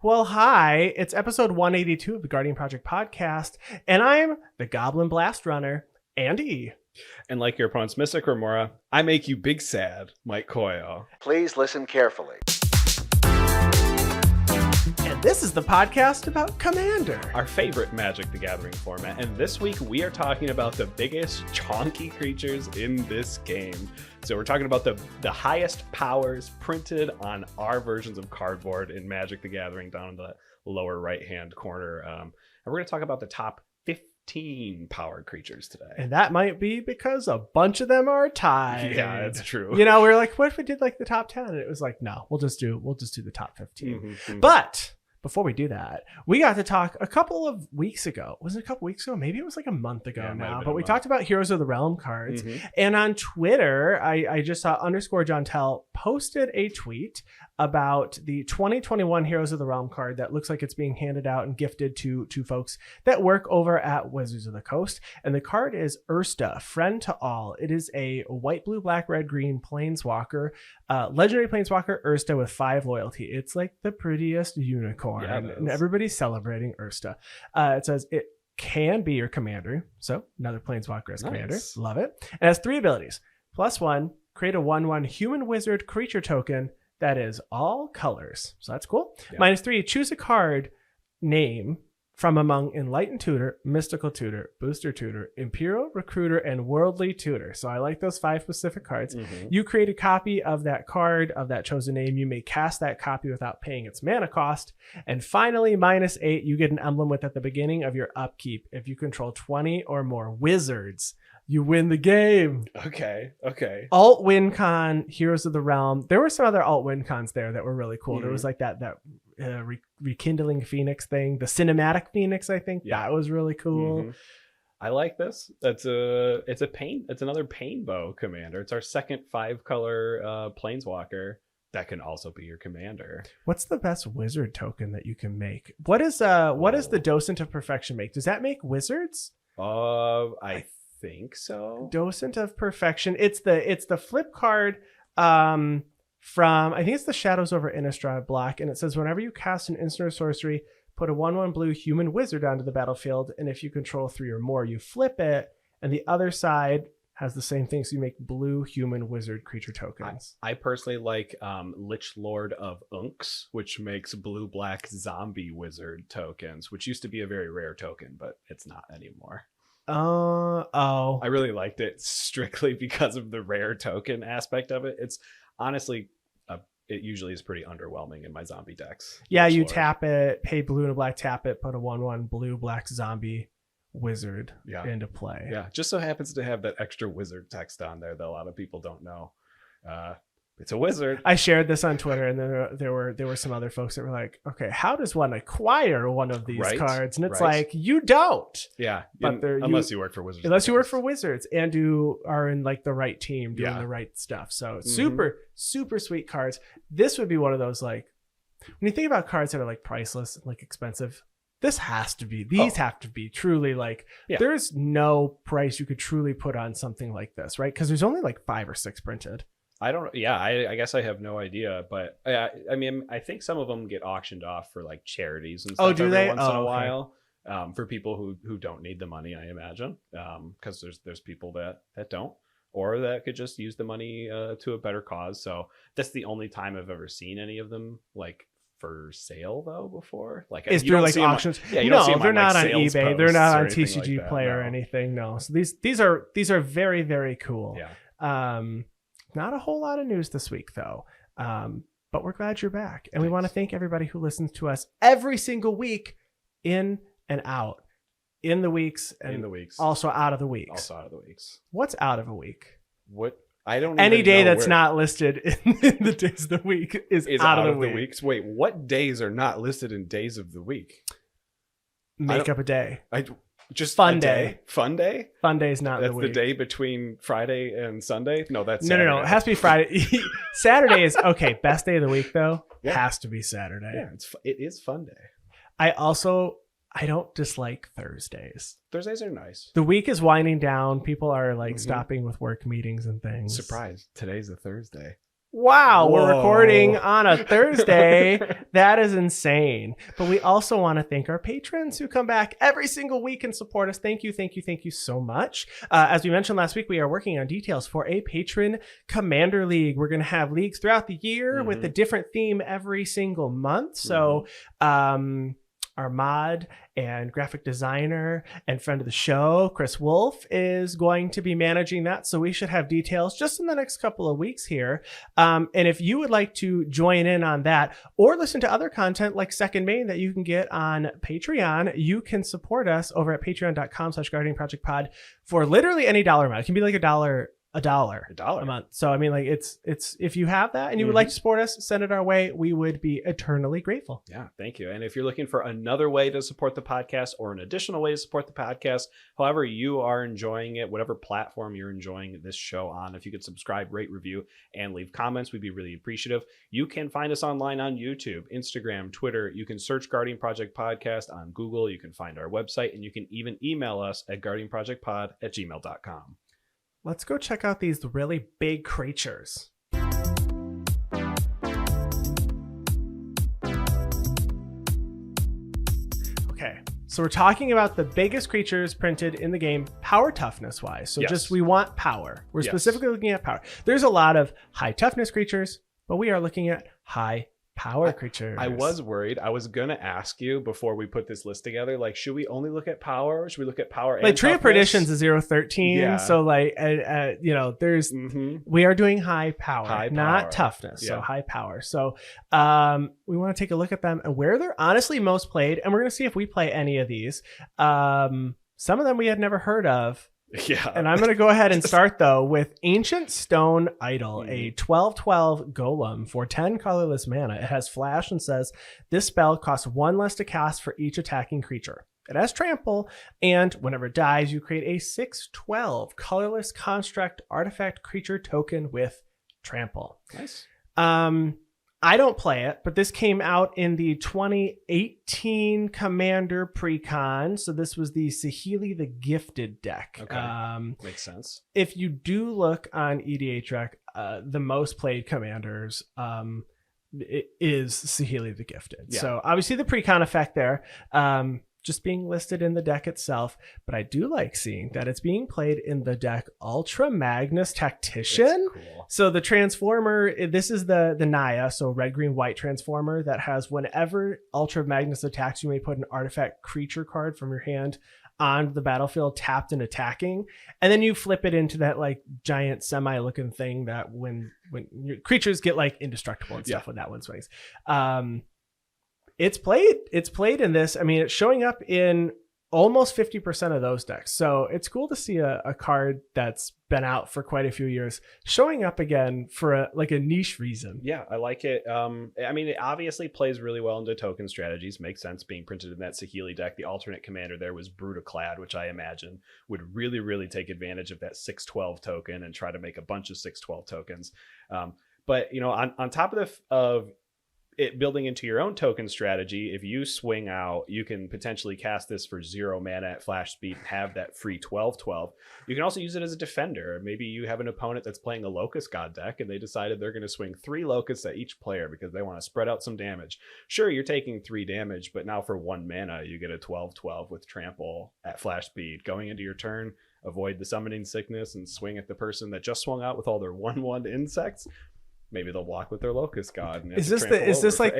Well, hi, it's episode 182 of the Guardian Project podcast, and I'm the Goblin Blast Runner, Andy. And like your opponent's Mystic Remora, I make you big sad, Mike Coyle. Please listen carefully. And this is the podcast about Commander. Our favorite Magic the Gathering format. And this week we are talking about the biggest chonky creatures in this game. So we're talking about the highest powers printed on our versions of cardboard in Magic the Gathering down in the lower right-hand corner. And we're going to talk about the top 15 powered creatures today. And that might be because a bunch of them are tied. Yeah, that's true. You know, we were like, what if we did like the top 10? And it was like, no, we'll just do the top 15. Mm-hmm. But before we do that, we got to talk a couple of weeks ago. Was it a couple weeks ago? Maybe it was like a month ago now. But we talked about Heroes of the Realm cards. Mm-hmm. And on Twitter, I just saw _Jontel posted a tweet about the 2021 Heroes of the Realm card that looks like it's being handed out and gifted to folks that work over at Wizards of the Coast. And the card is Ursta, Friend to All. It is a white, blue, black, red, green planeswalker, legendary planeswalker Ursta with 5 loyalty. It's like the prettiest unicorn. Yeah, and everybody's celebrating Ursta. It says it can be your commander. So another planeswalker as commander. Love it. It has 3 abilities. +1, create a 1/1 human wizard creature token that is all colors. So that's cool. Yeah. -3, choose a card name from among Enlightened Tutor, Mystical Tutor, Booster Tutor, Imperial Recruiter, and Worldly Tutor. So I like those 5 specific cards. Mm-hmm. You create a copy of that card, of that chosen name. You may cast that copy without paying its mana cost. And finally, -8, you get an emblem with at the beginning of your upkeep. If you control 20 or more wizards, you win the game. Okay. Alt win con, Heroes of the Realm. There were some other alt win cons there that were really cool. Mm-hmm. There was like that rekindling Phoenix thing, the cinematic Phoenix. I think that was really cool. Mm-hmm. I like this. It's another Painbow commander. It's our second 5-color planeswalker that can also be your commander. What's the best wizard token that you can make? What does the Docent of Perfection make? Does that make wizards? I think so. Docent of Perfection. It's the flip card from, I think it's the Shadows over Innistrad block, and it says whenever you cast an instant or sorcery, put a 1/1 blue human wizard onto the battlefield, and if you control 3 or more, you flip it, and the other side has the same thing, so you make blue human wizard creature tokens. I personally like Lich Lord of Unks, which makes blue-black zombie wizard tokens, which used to be a very rare token, but it's not anymore. I really liked it strictly because of the rare token aspect of it. It's honestly, it usually is pretty underwhelming in my zombie decks. Yeah, you tap it, pay blue and a black, tap it, put a 1/1 blue black zombie wizard into play. Yeah, just so happens to have that extra wizard text on there that a lot of people don't know. It's a wizard. I shared this on Twitter, and then there were some other folks that were like, okay, how does one acquire one of these cards? And it's like, you don't. Yeah. But unless you work for Wizards. Unless you work for Wizards and you are in like the right team doing the right stuff. So super, super sweet cards. This would be one of those, like, when you think about cards that are like priceless, like expensive, these have to be truly like, there's no price you could truly put on something like this, right? Because there's only like 5 or 6 printed. I don't. Yeah, I guess I have no idea, but I mean, I think some of them get auctioned off for like charities and stuff. Oh, do they? Once in a while, for people who don't need the money, I imagine, because there's people that don't, or that could just use the money to a better cause. So that's the only time I've ever seen any of them like for sale though before. Like is through like auctions? You don't see them they're not on eBay. They're not on TCG Play or anything. No. So these are very, very cool. Yeah. Not a whole lot of news this week, though, but we're glad you're back. And we want to thank everybody who listens to us every single week, in and out, in the weeks, and also out of the weeks. What's out of a week? What? I don't. Any day that's not listed in the days of the week is out of the week. Wait, what days are not listed in days of the week? Make up a day. Just fun day. Fun day? Fun day is not that's the week. The day between Friday and Sunday? No, that's Saturday. No. It has to be Friday. Saturday is okay. Best day of the week though. Yeah. Has to be Saturday. Yeah, it is fun day. I don't dislike Thursdays. Thursdays are nice. The week is winding down. People are like stopping with work meetings and things. Surprise! Today's a Thursday. Wow, Whoa. we're recording on a Thursday. That is insane. But we also want to thank our patrons who come back every single week and support us. Thank you so much. As we mentioned last week, we are working on details for a patron Commander League. We're going to have leagues throughout the year with a different theme every single month. So, our mod and graphic designer and friend of the show, Chris Wolf, is going to be managing that. So we should have details just in the next couple of weeks here. And if you would like to join in on that or listen to other content like Second Main that you can get on Patreon, you can support us over at patreon.com/guardianprojectpod for literally any dollar amount. It can be like $1 a month. So I mean, like it's if you have that and you would like to support us, send it our way. We would be eternally grateful. Yeah, thank you. And if you're looking for another way to support the podcast or an additional way to support the podcast, however you are enjoying it, whatever platform you're enjoying this show on, if you could subscribe, rate, review, and leave comments, we'd be really appreciative. You can find us online on YouTube, Instagram, Twitter. You can search Guardian Project Podcast on Google. You can find our website, and you can even email us at guardianprojectpod@gmail.com. Let's go check out these really big creatures. Okay, so we're talking about the biggest creatures printed in the game, power toughness wise. So just we want power. We're specifically looking at power. There's a lot of high toughness creatures, but we are looking at high power creatures. I was worried. I was going to ask you before we put this list together, like, should we only look at power or should we look at power and Tree of toughness? Perdition's a 0-13. Yeah. So like, there's, we are doing high power, not toughness. Yeah. So high power. So we want to take a look at them and where they're honestly most played. And we're going to see if we play any of these. Some of them we had never heard of. Yeah. And I'm going to go ahead and start, though, with Ancient Stone Idol, a 12/12 golem for 10 colorless mana. It has flash and says, this spell costs 1 less to cast for each attacking creature. It has trample, and whenever it dies, you create a 6/12 colorless construct artifact creature token with trample. Nice. I don't play it, but this came out in the 2018 Commander Precon. So this was the Saheeli the Gifted deck. Okay. Makes sense. If you do look on EDHREC, the most played Commanders it is Saheeli the Gifted. Yeah. So obviously the Precon effect there. Just being listed in the deck itself, but I do like seeing that it's being played in the deck Ultra Magnus Tactician. Cool. So the transformer, this is the Naya, so red, green, white transformer that has whenever Ultra Magnus attacks, you may put an artifact creature card from your hand on the battlefield tapped and attacking, and then you flip it into that like giant semi-looking thing that when your creatures get like indestructible and stuff when that one swings. It's played in this. I mean, it's showing up in almost 50% of those decks. So it's cool to see a card that's been out for quite a few years showing up again for a niche reason. Yeah, I like it. I mean, it obviously plays really well into token strategies. Makes sense being printed in that Saheeli deck. The alternate commander there was Brutaclad, which I imagine would really, really take advantage of that 6/12 token and try to make a bunch of 6/12 tokens. But, you know, on top of it building into your own token strategy, if you swing out, you can potentially cast this for 0 mana at flash speed and have that free 12/12. You can also use it as a defender. Maybe you have an opponent that's playing a Locust God deck and they decided they're going to swing 3 locusts at each player because they want to spread out some damage. Sure, you're taking 3 damage, but now for 1 mana, you get a 12/12 with trample at flash speed. Going into your turn, avoid the summoning sickness and swing at the person that just swung out with all their 1/1 insects. Maybe they'll block with their Locust God. And is this like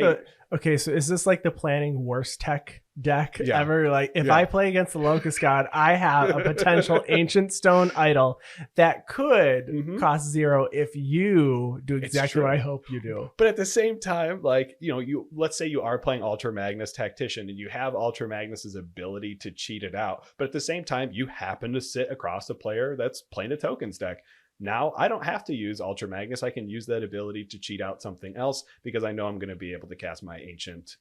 the planning worst tech deck ever? Like if I play against the Locust God, I have a potential Ancient Stone Idol that could cost 0 if you do exactly what I hope you do. But at the same time, like, you know, let's say you are playing Ultra Magnus Tactician and you have Ultra Magnus's ability to cheat it out, but at the same time, you happen to sit across a player that's playing a tokens deck. Now I don't have to use Ultra Magnus. I can use that ability to cheat out something else because I know I'm going to be able to cast my ancient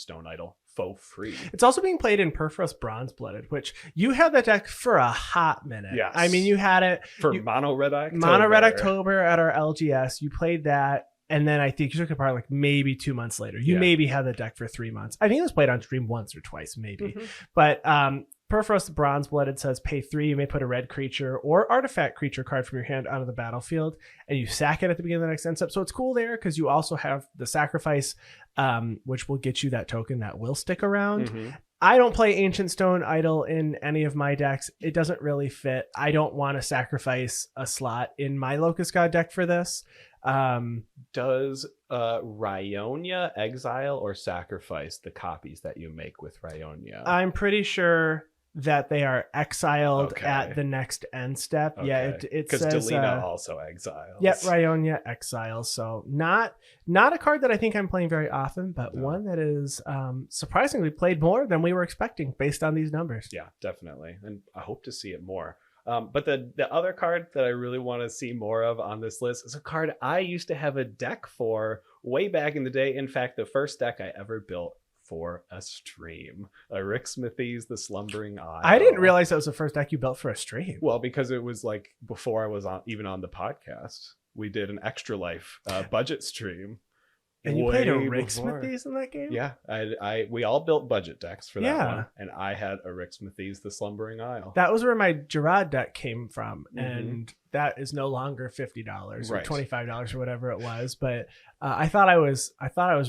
Stone Idol for free. It's also being played in Perforos Bronze-Blooded, which you had that deck for a hot minute. Yes. I mean, you had it for Mono Red October. Mono Red October at our LGS. You played that. And then I think you took it apart like maybe 2 months later. You maybe had the deck for 3 months. I think it was played on stream once or twice, maybe. But Perforos Bronze-Blooded says pay 3. You may put a red creature or artifact creature card from your hand onto the battlefield, and you sack it at the beginning of the next end step. So it's cool there because you also have the sacrifice, which will get you that token that will stick around. Mm-hmm. I don't play Ancient Stone Idol in any of my decks. It doesn't really fit. I don't want to sacrifice a slot in my Locust God deck for this. Does Rionia exile or sacrifice the copies that you make with Rionia? I'm pretty sure that they are exiled at the next end step. Okay. Yeah, it says because Delina also exiles. Yep, Rionia exiles. So not a card that I think I'm playing very often, but one that is surprisingly played more than we were expecting based on these numbers. Yeah, definitely, and I hope to see it more. But the other card that I really want to see more of on this list is a card I used to have a deck for way back in the day. In fact, the first deck I ever built for a stream, Arixmathes, the Slumbering Isle. I didn't realize that was the first deck you built for a stream. Well, because it was like before I was even on the podcast. We did an Extra Life budget stream. And you played Arixmathes in that game? Yeah, we all built budget decks for that one, and I had Arixmathes, the Slumbering Isle. That was where my Gerard deck came from, and that is no longer $50 or $25 or whatever it was. But I thought I was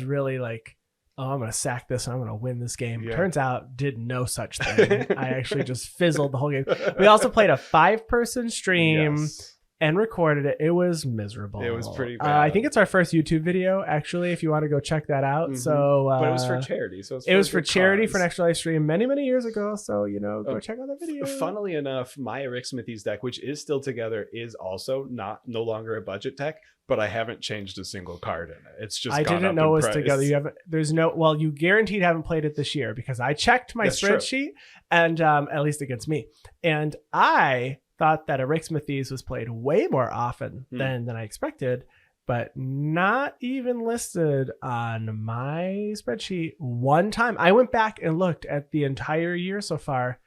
really like, oh, I'm gonna sack this and I'm gonna win this game. Yeah. Turns out, did no such thing. I actually just fizzled the whole game. We also played a 5-person stream. Yes. And recorded it. It was miserable. It was pretty bad. I think it's our first YouTube video, actually, if you want to go check that out. So, but it was for charity. So it was for charity for an Extra Life stream many, many years ago. So, go check out that video. Funnily enough, my Arixmathes deck, which is still together, is also no longer a budget deck, but I haven't changed a single card in it. It's just I didn't know it was together. You guaranteed haven't played it this year because I checked my spreadsheet and at least against me. And I thought that Arixmathes was played way more often than I expected, but not even listed on my spreadsheet one time. I went back and looked at the entire year so far.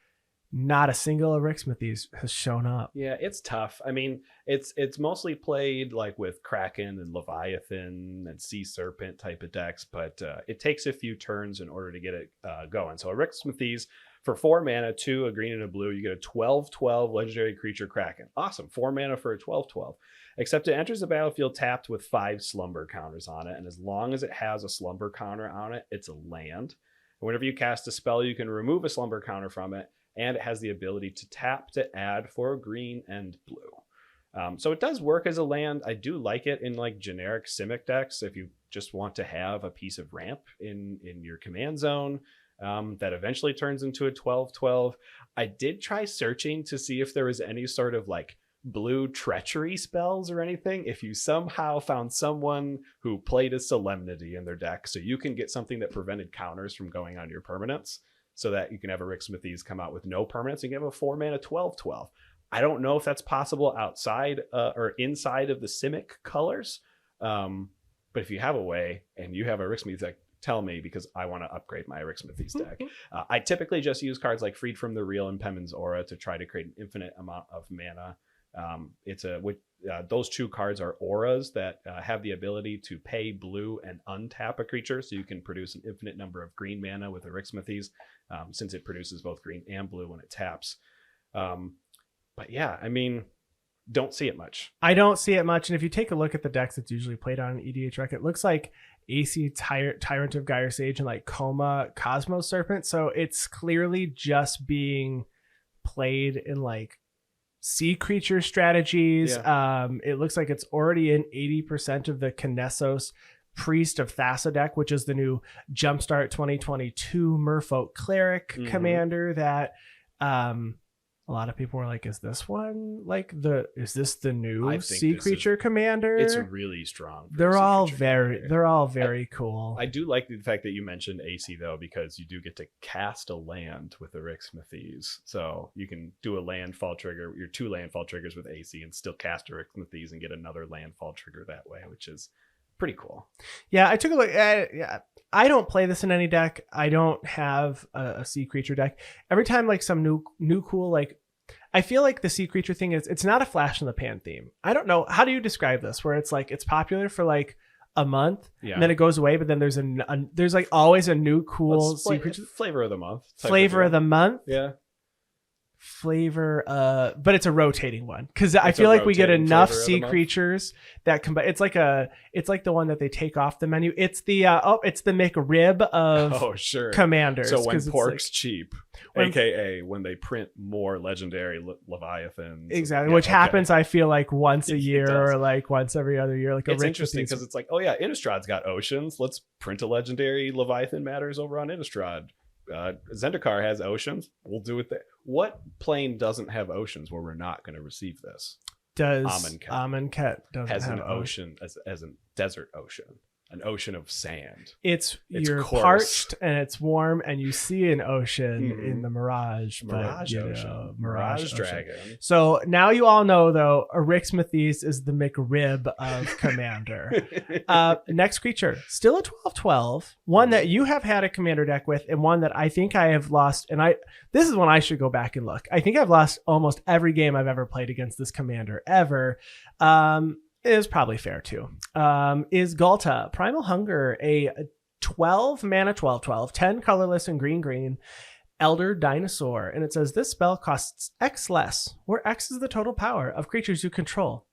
Not a single Arixmathes has shown up. Yeah, it's tough. I mean, it's mostly played like with Kraken and Leviathan and Sea Serpent type of decks, but it takes a few turns in order to get it going. So Arixmathes, for 4 mana, 2, a green and a blue, you get a 12/12 legendary creature Kraken. Awesome. 4 mana for a 12/12. Except it enters the battlefield tapped with 5 slumber counters on it. And as long as it has a slumber counter on it, it's a land. And whenever you cast a spell, you can remove a slumber counter from it. And it has the ability to tap to add for green and blue. So it does work as a land. I do like it in like generic Simic decks if you just want to have a piece of ramp in your command zone. That eventually turns into a 12/12. I did try searching to see if there was any sort of like blue treachery spells or anything. If you somehow found someone who played a Solemnity in their deck, so you can get something that prevented counters from going on your permanents, so that you can have Arixmathes come out with no permanents and give a 4 mana 12/12. I don't know if that's possible outside or inside of the Simic colors, but if you have a way and you have a Arixmathes deck, tell me, because I want to upgrade my Arixmathes deck. I typically just use cards like Freed from the Real and Penman's Aura to try to create an infinite amount of mana. Those 2 cards are auras that have the ability to pay blue and untap a creature, so you can produce an infinite number of green mana with Arixmathes, since it produces both green and blue when it taps. But yeah, I mean, don't see it much. I don't see it much, and if you take a look at the decks that's usually played on an EDH rec, it looks like AC Tyrant of Gyre Sage and like Coma Cosmos Serpent, so it's clearly just being played in like sea creature strategies. It looks like it's already in 80% of the Kinesos Priest of Thassa deck, which is the new Jumpstart 2022 Merfolk Cleric commander that a lot of people were like, is this the new sea creature commander? It's really strong. They're all very cool. I do like the fact that you mentioned AC though, because you do get to cast a land with Arixmathes. So you can do a landfall trigger, your 2 landfall triggers with AC, and still cast Arixmathes and get another landfall trigger that way, which is pretty cool. Yeah, I took a look at I don't play this in any deck. I don't have a sea creature deck. Every time like some new cool, like I feel like the sea creature thing it's not a flash in the pan theme. I don't know. How do you describe this? Where it's like it's popular for like a month and then it goes away, but then there's like always a new cool sea creature. Flavor of the month. Flavor of the month. Yeah. flavor, but it's a rotating one because I feel like we get enough sea creatures that combine. It's like the one that they take off the menu. It's the McRib of Commanders. So when pork's cheap, aka when they print more legendary Leviathans, exactly, which happens I feel like once a year or like once every other year. Like it's interesting because it's like, oh yeah, Innistrad's got oceans. Let's print a legendary Leviathan Matters over on Innistrad. Zendikar has oceans. We'll do it there. What plane doesn't have oceans where we're not going to receive this? Does Amonkhet has an ocean as a desert ocean, an ocean of sand. You're parched and it's warm and you see an ocean in the Mirage Ocean. Mirage Dragon. So now you all know though, Arixmathes is the McRib of Commander. Next creature, still a 12/12, one that you have had a Commander deck with, and one that I think I have lost. And this is one I should go back and look. I think I've lost almost every game I've ever played against this Commander ever. Is probably fair too. Is Ghalta, Primal Hunger, a 12 mana 12/12, 10 colorless and green, Elder Dinosaur. And it says this spell costs X less, where X is the total power of creatures you control.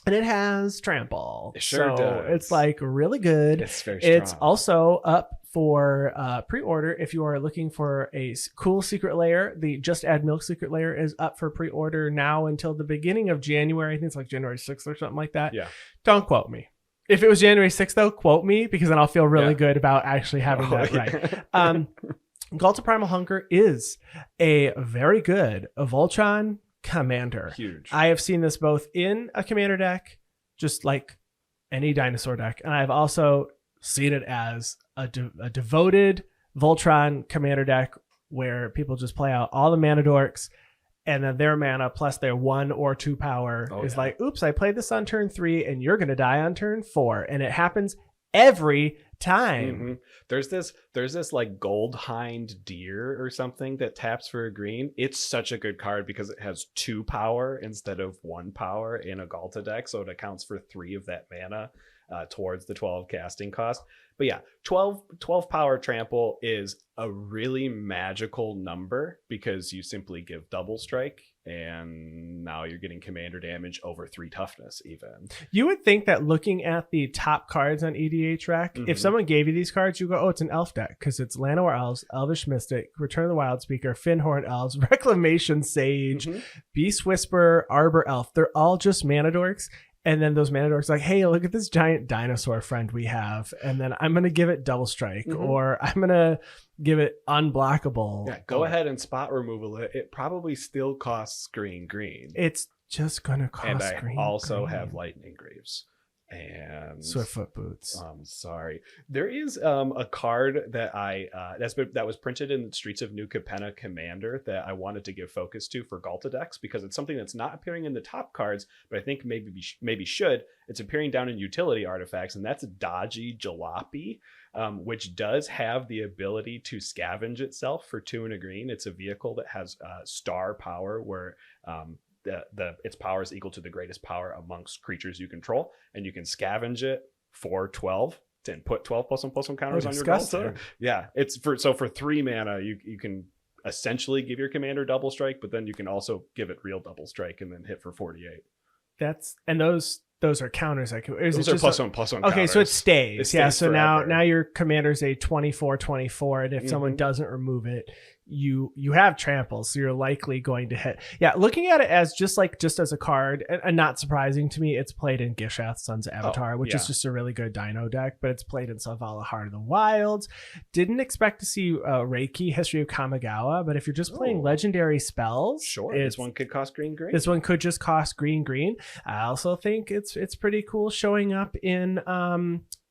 And it has trample. It sure does. It's like really good. It's very strong. It's also up for pre-order if you are looking for a cool secret layer. The Just Add Milk secret layer is up for pre-order now until the beginning of January. I think it's like January 6th or something like that. Yeah. Don't quote me. If it was January 6th though, quote me, because then I'll feel really good about actually having that right. Ghalta Primal Hunger is a very good Voltron Commander. Huge. I have seen this both in a Commander deck, just like any dinosaur deck, and I've also seen it as a devoted Voltron Commander deck where people just play out all the mana dorks, and then their mana plus their 1 or 2 power is like, oops, I played this on turn 3 and you're gonna die on turn 4, and it happens every time. There's this like gold hind deer or something that taps for a green. It's such a good card because it has 2 power instead of 1 power in a Ghalta deck, so it accounts for 3 of that mana towards the 12 casting cost. But yeah, 12 power trample is a really magical number because you simply give double strike, and now you're getting commander damage over 3 toughness even. You would think that looking at the top cards on EDH Rec, if someone gave you these cards, you go, oh, it's an elf deck because it's Llanowar Elves, Elvish Mystic, Return of the Wild Speaker, Finhorn Elves, Reclamation Sage, Beast Whisperer, Arbor Elf. They're all just mana dorks. And then those mana dorks are like, hey, look at this giant dinosaur friend we have. And then I'm going to give it double strike, or I'm going to give it unblockable. Yeah, go ahead and spot removal it. It probably still costs green. It's just going to cost green. And I also have Lightning Greaves and Swiftfoot Boots. Sorry. There is a card that that was printed in the Streets of New Capenna Commander that I wanted to give focus to for Ghalta decks because it's something that's not appearing in the top cards, but I think maybe should. It's appearing down in utility artifacts, and that's a Dodgy Jalopy, which does have the ability to scavenge itself for 2 and a green. It's a vehicle that has star power where its power is equal to the greatest power amongst creatures you control, and you can scavenge it for 12 and put 12 +1/+1 counters on your Ghalta. Yeah, it's for 3 mana you can essentially give your commander double strike, but then you can also give it real double strike and then hit for 48. Those are counters. Those are +1/+1 okay, so it stays. So forever. now your commander's a 24/24, and if someone doesn't remove it, you have trample, so you're likely going to hit. Yeah, looking at it as just as a card, and not surprising to me, it's played in Gishath, Sons of Avatar, which is just a really good dino deck, but it's played in Selvala, Heart of the Wilds. Didn't expect to see Reiki, History of Kamigawa, but if you're just playing legendary spells, this one could cost green. This one could just cost green. I also think it's pretty cool showing up in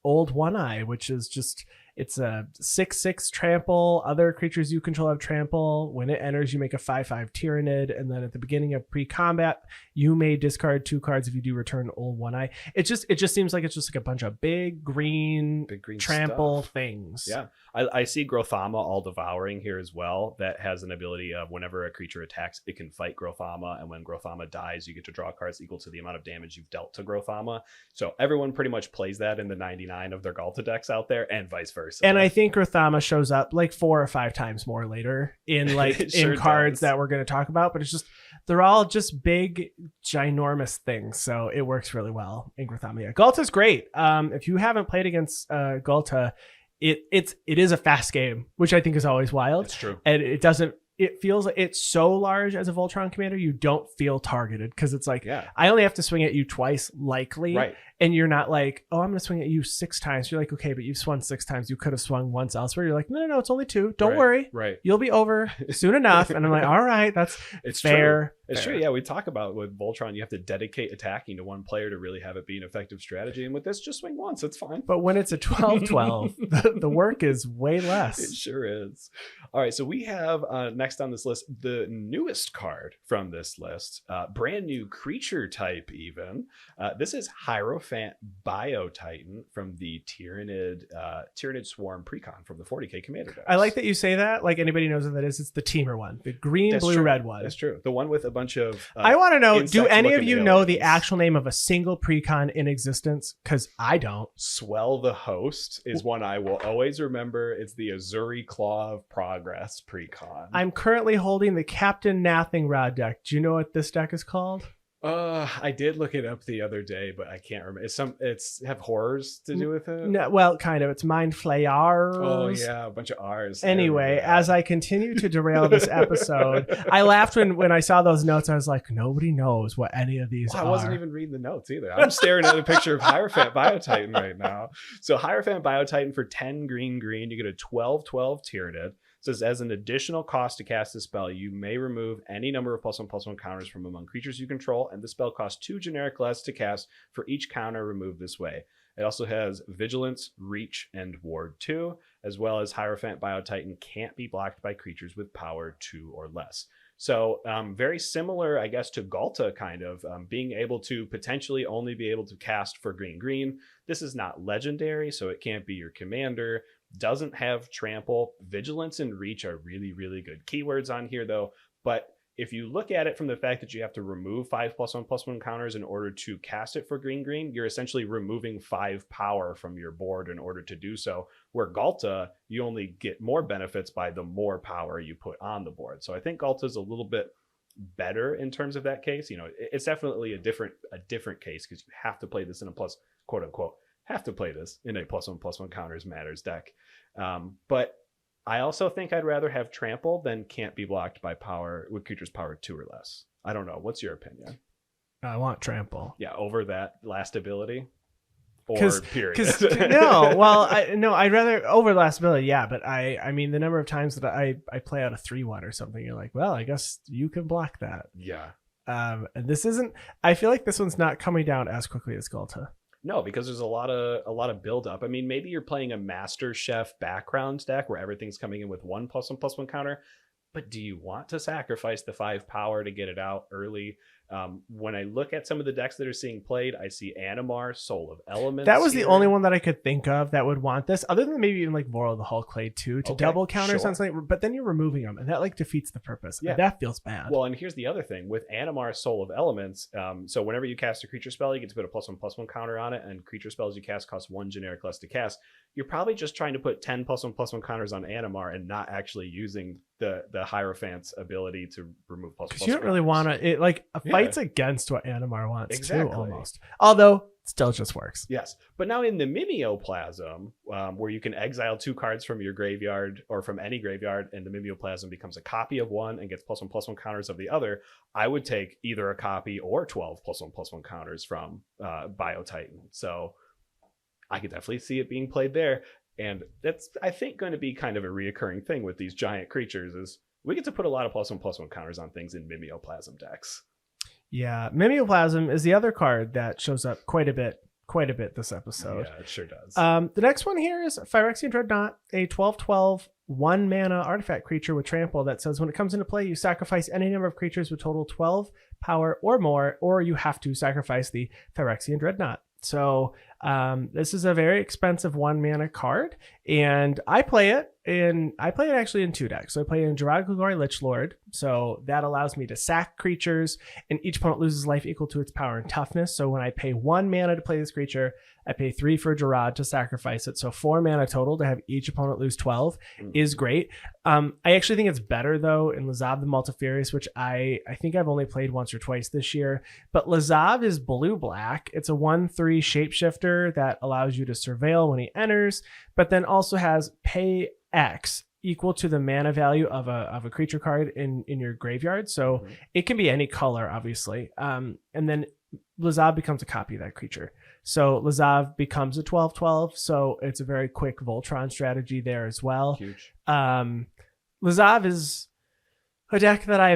Old One Eye, which is just... It's a 6/6 trample. Other creatures you control have trample. When it enters, you make a 5/5 Tyrannid, and then at the beginning of pre-combat, you may discard 2 cards if you do return Old One Eye. It just seems like it's just like a bunch of big green trample stuff. Things. Yeah, I see Grothama All Devouring here as well. That has an ability of whenever a creature attacks, it can fight Grothama, and when Grothama dies, you get to draw cards equal to the amount of damage you've dealt to Grothama. So everyone pretty much plays that in the 99 of their Galta decks out there, and vice versa. And I think Grothama shows up like 4 or 5 times more later in like in cards that we're going to talk about, but it's just they're all just big, ginormous things. So it works really well in Grothama. Yeah, Galta's great. If you haven't played against Galta, it is a fast game, which I think is always wild. It's true. And it feels like it's so large as a Voltron commander, you don't feel targeted because it's like, I only have to swing at you twice, likely. Right. And you're not like, oh, I'm going to swing at you 6 times. You're like, okay, but you've swung 6 times. You could have swung once elsewhere. You're like, no, it's only 2. Don't worry. Right. You'll be over soon enough. And I'm like, all right, it's fair. True. It's true. Yeah, we talk about with Voltron, you have to dedicate attacking to one player to really have it be an effective strategy. And with this, just swing once. It's fine. But when it's a 12-12, the work is way less. It sure is. All right. So we have next on this list, the newest card from this list, brand new creature type even. This is Hierophant Biotitan from the Tyrannid Swarm Precon from the 40k Commander decks. I like that you say that. Like anybody knows what that is. It's the Teamer one. The green, blue, red one. That's true. The one with a bunch of I want to know, do any of you know the actual name of a single precon in existence? Because I don't. Swell the Host is one I will always remember. It's the Azuri Claw of Progress precon. I'm currently holding the Captain Nathing Rod deck. Do you know what this deck is called? I did look it up the other day, but I can't remember. It's have horrors to do with it. No, well, kind of. It's Mind Flayers. Oh yeah, a bunch of R's. Anyway, as I continue to derail this episode, I laughed when I saw those notes. I was like, nobody knows what any of these are. I wasn't even reading the notes either. I'm staring at a picture of Hierophant Biotitan right now. So Hierophant Biotitan for 10 green, you get a 12/12 Tyrannid. Says, as an additional cost to cast this spell, you may remove any number of +1/+1 counters from among creatures you control, and the spell costs 2 generic less to cast for each counter removed this way. It also has Vigilance, Reach, and Ward 2, as well as Hierophant Biotitan can't be blocked by creatures with power 2 or less. So very similar, I guess, to Galta, kind of being able to potentially only be able to cast for green. This is not legendary, so it can't be your commander. Doesn't have trample. Vigilance and Reach are really, really good keywords on here, though. But if you look at it from the fact that you have to remove 5 +1/+1 counters in order to cast it for green, you're essentially removing 5 power from your board in order to do so. Where Galta, you only get more benefits by the more power you put on the board. So I think Galta is a little bit better in terms of that case. You know, it's definitely a different case because you have to play this in a quote unquote have to play this in a +1/+1 counters matters deck. But I also think I'd rather have trample than can't be blocked by power with creatures power 2 or less. I don't know. What's your opinion? I want trample. Yeah, over that last ability? Or period? No, well, I'd rather over last ability, yeah, but I mean, the number of times that I play out a 3/1 or something, you're like, well, I guess you can block that. Yeah. And this isn't, I feel like this one's not coming down as quickly as Galta. No, because there's a lot of build up. I mean, maybe you're playing a Master Chef background deck where everything's coming in with 1 +1/+1 counter, but do you want to sacrifice the 5 power to get it out early? When I look at some of the decks that are seeing played, I see Animar, Soul of Elements. That was the only one that I could think of that would want this, other than maybe even like Voro the Hulkblade 2 to double counter something. But then you're removing them, and that like defeats the purpose. Yeah, that feels bad. Well, and here's the other thing with Animar, Soul of Elements. So whenever you cast a creature spell, you get to put a +1/+1 counter on it, and creature spells you cast cost 1 generic less to cast. You're probably just trying to put 10 +1/+1 counters on Animar and not actually using the Hierophant's ability to remove +1/+1. You don't really want to. It like a fight's against what Animar wants too, almost. Although still just works. Yes, but now in the Mimeoplasm, where you can exile 2 cards from your graveyard or from any graveyard, and the Mimeoplasm becomes a copy of one and gets +1/+1 counters of the other, I would take either a copy or 12 +1/+1 counters from Biotitan. So I could definitely see it being played there. And that's, I think, going to be kind of a reoccurring thing with these giant creatures is we get to put a lot of +1/+1 counters on things in Mimeoplasm decks. Yeah, Mimeoplasm is the other card that shows up quite a bit this episode. Yeah, it sure does. The next one here is Phyrexian Dreadnought, a 12/12 1-mana artifact creature with trample that says when it comes into play, you sacrifice any number of creatures with total 12 power or more, or you have to sacrifice the Phyrexian Dreadnought. So This is a very expensive 1 mana card, and I play it actually in 2 decks. So I play it in Gerard Glugori Lich Lord, so that allows me to sack creatures, and each opponent loses life equal to its power and toughness. So when I pay 1 mana to play this creature, I pay 3 for Gerard to sacrifice it. So 4 mana total to have each opponent lose 12 is great. I actually think it's better though in Lazav the Multifarious, which I think I've only played once or twice this year. But Lazav is blue-black. It's a 1/3 shapeshifter that allows you to surveil when he enters, but then also has pay X equal to the mana value of a creature card in your graveyard. So it can be any color, obviously. And then Lazav becomes a copy of that creature. So Lazav becomes a 12/12. So it's a very quick Voltron strategy there as well. Huge. Lazav is a deck that I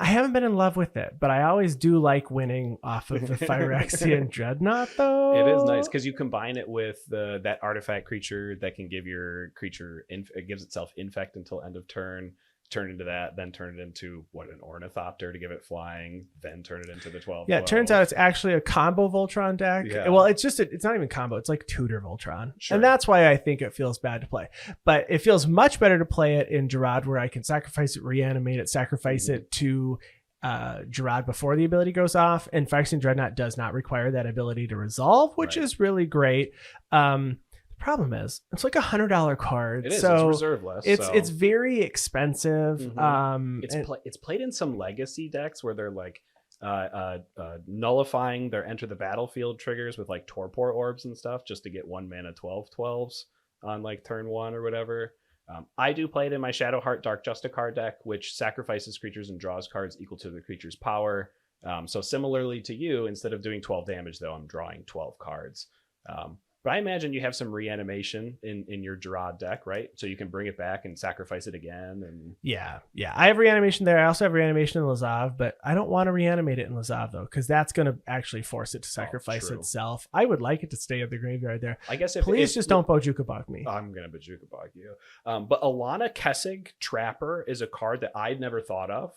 haven't been in love with it, but I always do like winning off of the Phyrexian Dreadnought though. It is nice because you combine it with that artifact creature that can give your creature, it gives itself infect until end of turn. Turn into that, then turn it into an Ornithopter to give it flying, then turn it into the 12. Yeah, it turns out it's actually a combo Voltron deck. Yeah. Well, it's not even combo, it's like tutor Voltron. Sure. And that's why I think it feels bad to play. But it feels much better to play it in Gerard, where I can sacrifice it, reanimate it, sacrifice it to Gerard before the ability goes off. And Phyrexian Dreadnought does not require that ability to resolve, which is really great. Problem is it's like $100 card. It is. So it's reserve list. It's very expensive. It's played in some legacy decks where they're like nullifying their enter the battlefield triggers with like torpor orbs and stuff just to get 1 mana 12/12s on like turn 1 or whatever. I do play it in my Shadowheart Dark Justicar deck, which sacrifices creatures and draws cards equal to the creature's power. So similarly to you, instead of doing 12 damage though, I'm drawing 12 cards. But I imagine you have some reanimation in your Gerard deck, right? So you can bring it back and sacrifice it again. And yeah. I have reanimation there. I also have reanimation in Lazav, but I don't want to reanimate it in Lazav though, because that's going to actually force it to sacrifice itself. I would like it to stay in the graveyard there. I guess please just don't Bojuka Bog me. I'm going to Bojuka Bog you. But Alana Kessig Trapper is a card that I'd never thought of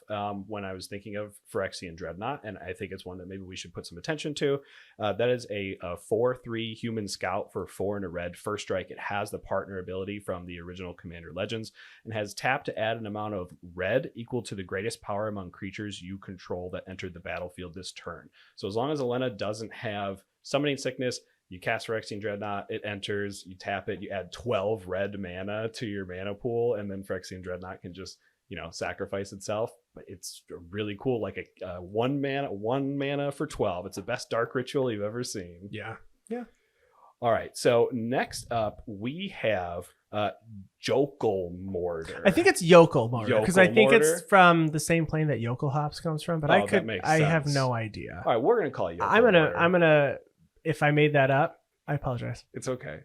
when I was thinking of Phyrexian Dreadnought, and I think it's one that maybe we should put some attention to. That is a 4/3 human scout for 4 and a red. First strike. It has the partner ability from the original Commander Legends and has tap to add an amount of red equal to the greatest power among creatures you control that entered the battlefield this turn. So as long as Alana doesn't have Summoning Sickness, you cast Phyrexian Dreadnought, it enters, you tap it, you add 12 red mana to your mana pool, and then Phyrexian Dreadnought can just sacrifice itself. But it's really cool, like a 1 mana for 12. It's the best dark ritual you've ever seen. Yeah. All right, so next up we have Jokel Mortar. I think it's Yokel Mortar because I think it's from the same plane that Yokel Hops comes from, but I have no idea. All right, we're gonna call it Yokel I'm gonna if I made that up, I apologize. It's okay.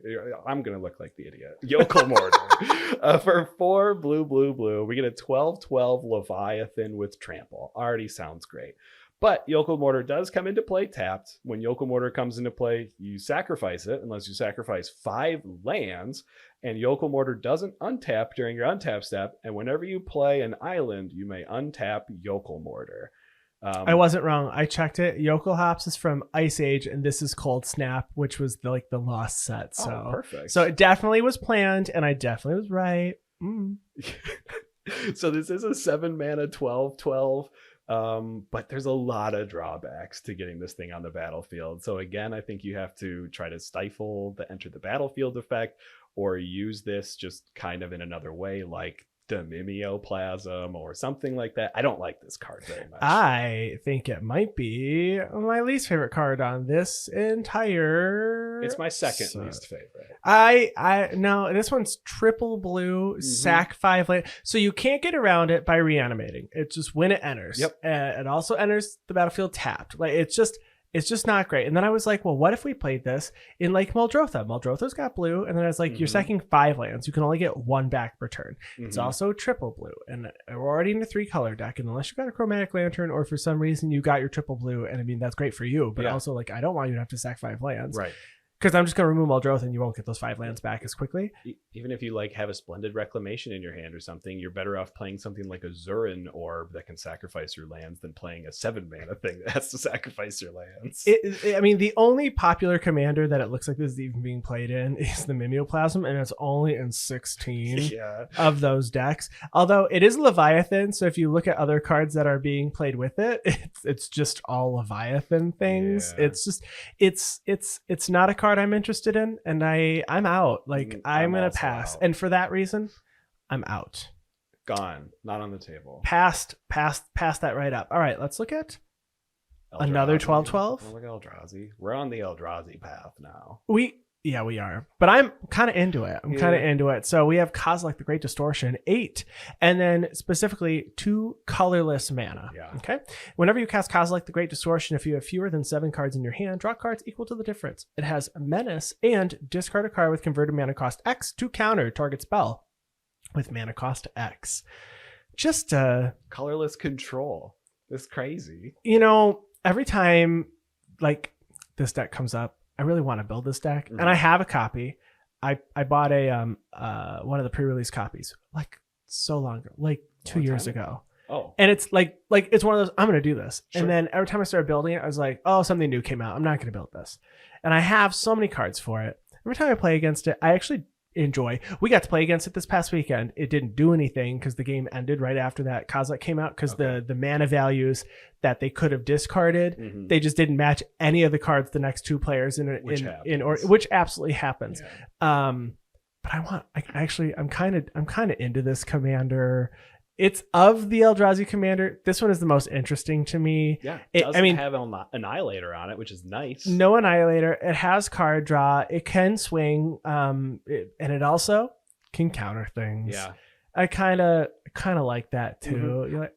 I'm gonna look like the idiot. Yokel Mortar. For 4 blue, we get a 12/12 Leviathan with trample. Already sounds great. But Yokel Mortar does come into play tapped. When Yokel Mortar comes into play, you sacrifice it unless you sacrifice 5 lands. And Yokel Mortar doesn't untap during your untap step. And whenever you play an island, you may untap Yokel Mortar. I wasn't wrong. I checked it. Yokel Hops is from Ice Age, and this is Cold Snap, which was the lost set. So perfect. So it definitely was planned, and I definitely was right. So this is a 7 mana 12/12. But there's a lot of drawbacks to getting this thing on the battlefield. So again, I think you have to try to stifle the enter the battlefield effect, or use this just kind of in another way, like the Mimeoplasm or something like that. I don't like this card very much. I think it might be my least favorite card on this entire. It's my second least favorite. No, this one's triple blue, sack 5 land. So you can't get around it by reanimating. It's just when it enters. Yep. It also enters the battlefield tapped. Like it's just not great. And then I was like, well, what if we played this in like Muldrotha? Muldrotha's got blue, and then it's like you're sacking 5 lands. You can only get 1 back per turn. It's also triple blue, and we're already in a 3-color deck. And unless you got a Chromatic Lantern, or for some reason you got your triple blue, and I mean that's great for you, but also like I don't want you to have to sack 5 lands. Right. Because I'm just going to remove Muldrotha and you won't get those 5 lands back as quickly. Even if you like have a Splendid Reclamation in your hand or something, you're better off playing something like a Zurin orb that can sacrifice your lands than playing a 7 mana thing that has to sacrifice your lands. I mean, the only popular commander that it looks like this is even being played in is the Mimeoplasm, and it's only in 16 of those decks. Although it is Leviathan, so if you look at other cards that are being played with it, it's just all Leviathan things. Yeah. It's just it's not a card I'm interested in, and I'm out. Like I'm gonna pass, and for that reason, I'm out. Gone, not on the table. Passed that right up. All right, let's look at another 12/12. Look at Eldrazi. We're on the Eldrazi path now. We are, but I'm kind of into it. So we have Kozilek the Great Distortion, 8, and then specifically 2 colorless mana. Yeah. Okay. Whenever you cast Kozilek the Great Distortion, if you have fewer than 7 cards in your hand, draw cards equal to the difference. It has Menace and discard a card with converted mana cost X to counter target spell with mana cost X. Just colorless control. It's crazy. Every time like this deck comes up, I really want to build this deck, and I have a copy. I bought a one of the pre-release copies like so long ago, like 2 years ago. Oh, and it's like it's one of those, I'm gonna do this, and then every time I started building it, I was like, oh, something new came out. I'm not gonna build this, and I have so many cards for it. Every time I play against it, I actually enjoy. We got to play against it this past weekend. It didn't do anything because the game ended right after that Kozilek came out because the mana values that they could have discarded, they just didn't match any of the cards the next 2 players which absolutely happens. Yeah. But I'm kind of into this commander. It's of the Eldrazi commander. This one is the most interesting to me. Yeah, it doesn't have an Annihilator on it, which is nice. No Annihilator. It has card draw. It can swing, and it also can counter things. Yeah, I kind of like that too. You're like,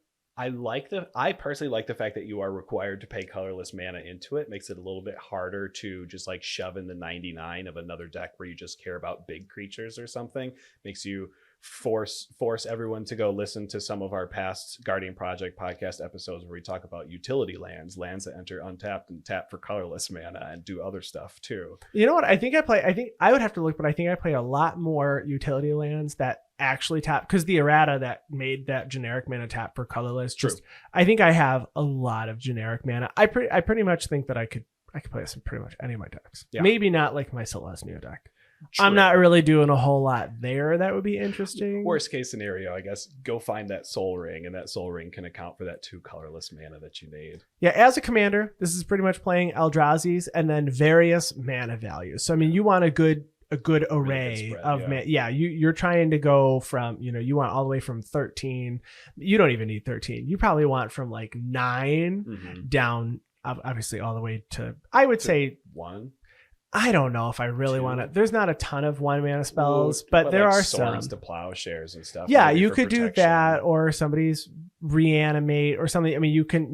I personally like the fact that you are required to pay colorless mana into it. Makes it a little bit harder to just like shove in the 99 of another deck where you just care about big creatures or something. Makes you force everyone to go listen to some of our past Guardian Project podcast episodes where we talk about utility lands that enter untapped and tap for colorless mana and do other stuff too. You know what? I think I would have to look, but I think I play a lot more utility lands that actually tap, because the errata that made that generic mana tap for colorless. I think I have a lot of generic mana. I pretty much think that I could play this in pretty much any of my decks. Yeah. Maybe not like my Celestia deck. True. I'm not really doing a whole lot there. That would be interesting. Worst case scenario, I guess, go find that Soul Ring, and that Soul Ring can account for that 2 colorless mana that you need. Yeah, as a commander, this is pretty much playing Eldrazi's and then various mana values. So I mean, you want a good array of mana. Yeah, you're trying to go from, you want all the way from 13. You don't even need 13. You probably want from like 9 down, obviously all the way to, I would say 1. I don't know if I really want to. There's not a ton of 1 mana spells, but there are swords some. To plowshares and stuff. Yeah, you could do that, or somebody's reanimate or something. I mean, you can,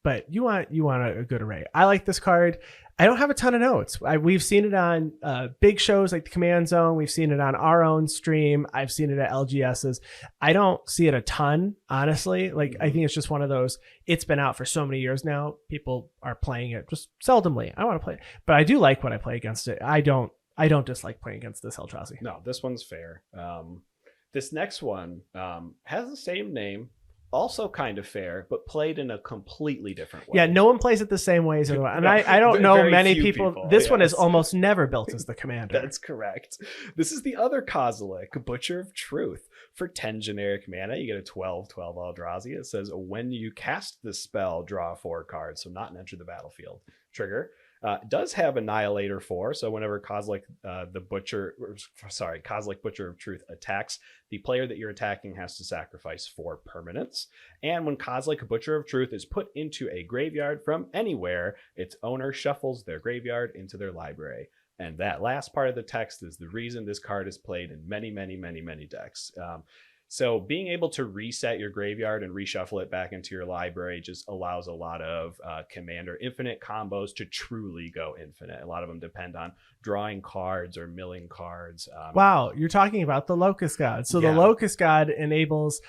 but you want a good array. I like this card. I don't have a ton of notes. We've seen it on big shows like the Command Zone. We've seen it on our own stream. I've seen it at LGS's. I don't see it a ton, honestly. Like, I think it's just one of those, it's been out for so many years now. People are playing it just seldomly. I want to play it, but I do like when I play against it. I don't dislike playing against this Eldrazi. No, this one's fair. This next one has the same name. Also kind of fair, but played in a completely different way. Yeah, no one plays it the same way as the other one. And I don't know many people. This one is almost never built as the commander. That's correct. This is the other Kozilek, Butcher of Truth. For 10 generic mana, you get a 12/12 Eldrazi. It says, when you cast this spell, draw 4 cards, so not an enter the battlefield trigger. Does have Annihilator 4, so whenever Kozilek Butcher of Truth attacks, the player that you're attacking has to sacrifice 4 permanents. And when Kozilek Butcher of Truth is put into a graveyard from anywhere, its owner shuffles their graveyard into their library. And that last part of the text is the reason this card is played in many, many, many, many decks. So being able to reset your graveyard and reshuffle it back into your library just allows a lot of Commander Infinite combos to truly go infinite. A lot of them depend on drawing cards or milling cards. Wow, you're talking about the Locust God. So the Locust God enables,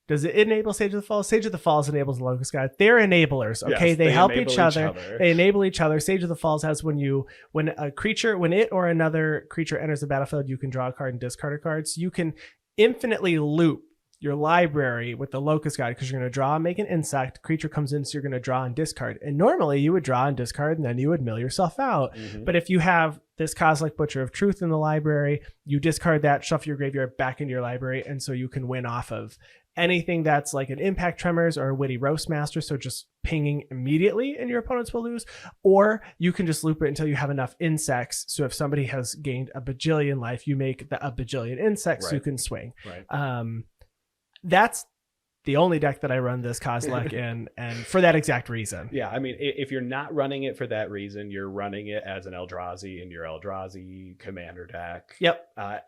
Does it enable Sage of the Falls? Sage of the Falls enables the Locust God. They're enablers, okay? Yes, they help each other. They enable each other. Sage of the Falls has when it or another creature enters the battlefield, you can draw a card and discard a card. So you can infinitely loop your library with the Locust God because you're going to draw and make an insect. Creature comes in, so you're going to draw and discard. And normally you would draw and discard, and then you would mill yourself out. Mm-hmm. But if you have this Cosmic Butcher of Truth in the library, you discard that, shuffle your graveyard back into your library, and so you can win off of anything that's like an Impact Tremors or a Witty Roastmaster, so just pinging immediately and your opponents will lose. Or you can just loop it until you have enough insects, so if somebody has gained a bajillion life, you make a bajillion insects, so you can swing. Right. That's the only deck that I run this Kozilek in, and for that exact reason. Yeah, I mean, if you're not running it for that reason, you're running it as an Eldrazi in your Eldrazi commander deck. Yep.